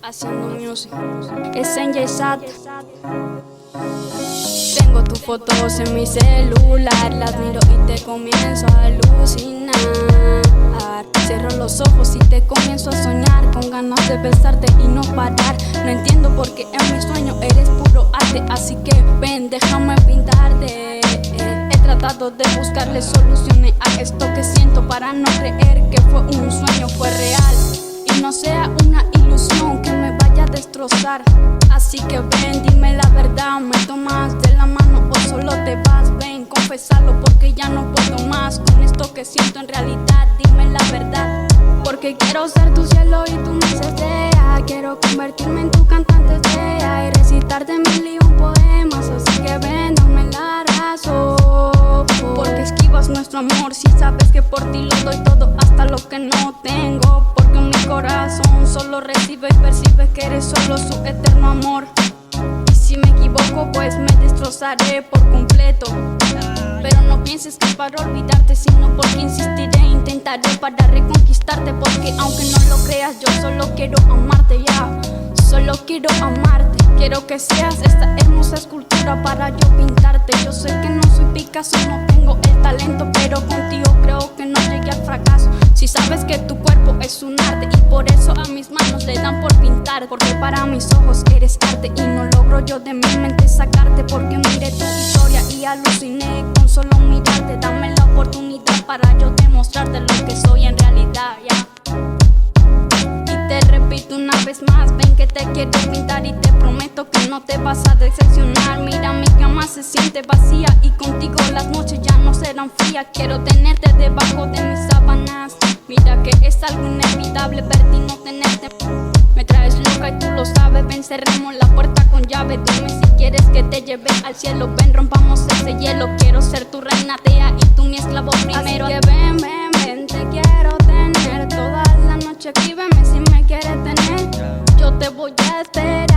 Haciendo music. Es NJ Sad. Tengo tus fotos en mi celular, las miro y te comienzo a alucinar. Cierro los ojos y te comienzo a soñar, con ganas de besarte y no parar. No entiendo por qué en mi sueño eres puro arte, así que ven, déjame pintarte. He tratado de buscarle soluciones a esto que siento, para no creer que fue un sueño, fue real y no sea una ilusión que me vaya a destrozar. Así que ven, dime la verdad, ¿me tomas de la mano o solo te vas? Ven, confesalo porque ya no puedo más con esto que siento en realidad. Dime la verdad, porque quiero ser tu cielo y tú me deseas. Quiero convertirme en tu cantante estrella y recitarte mil y un poemas. Así que ven, dame la razón, porque esquivas nuestro amor si sabes que por ti lo doy todo, hasta lo que no tengo. Porque mi corazón solo recibe y percibe que eres solo su eterno amor. Y si me equivoco pues me destrozaré por completo, pero no pienses que para olvidarte, sino porque insistiré, intentaré para reconquistarte. Porque aunque no lo creas, yo solo quiero amarte ya. Solo quiero amarte, quiero que seas esta hermosa escultura para yo pintarte. Yo sé que no soy Picasso, no tengo el talento, pero contigo creo que no llegué al fracaso. Si sabes que tu cuerpo es un arte y por eso a mis manos le dan por pintar. Porque para mis ojos eres arte y no logro yo de mi mente sacarte. Porque miré tu historia y aluciné con solo mirarte. Dame la oportunidad para yo demostrarte lo que soy en realidad, ya. Te repito una vez más, ven que te quiero pintar y te prometo que no te vas a decepcionar. Mira, mi cama se siente vacía y contigo las noches ya no serán frías. Quiero tenerte debajo de mis sábanas. Mira que es algo inevitable verte y no tenerte. Me traes loca y tú lo sabes. Ven, cerremos la puerta con llave. Dime si quieres que te lleve al cielo. Ven, rompamos ese hielo. Quiero ser tu reina Tea y tú mi esclavo primero. Así que ven, ven, ven, te quiero tener toda la noche aquí. Veme si me quieres tener, yo te voy a esperar.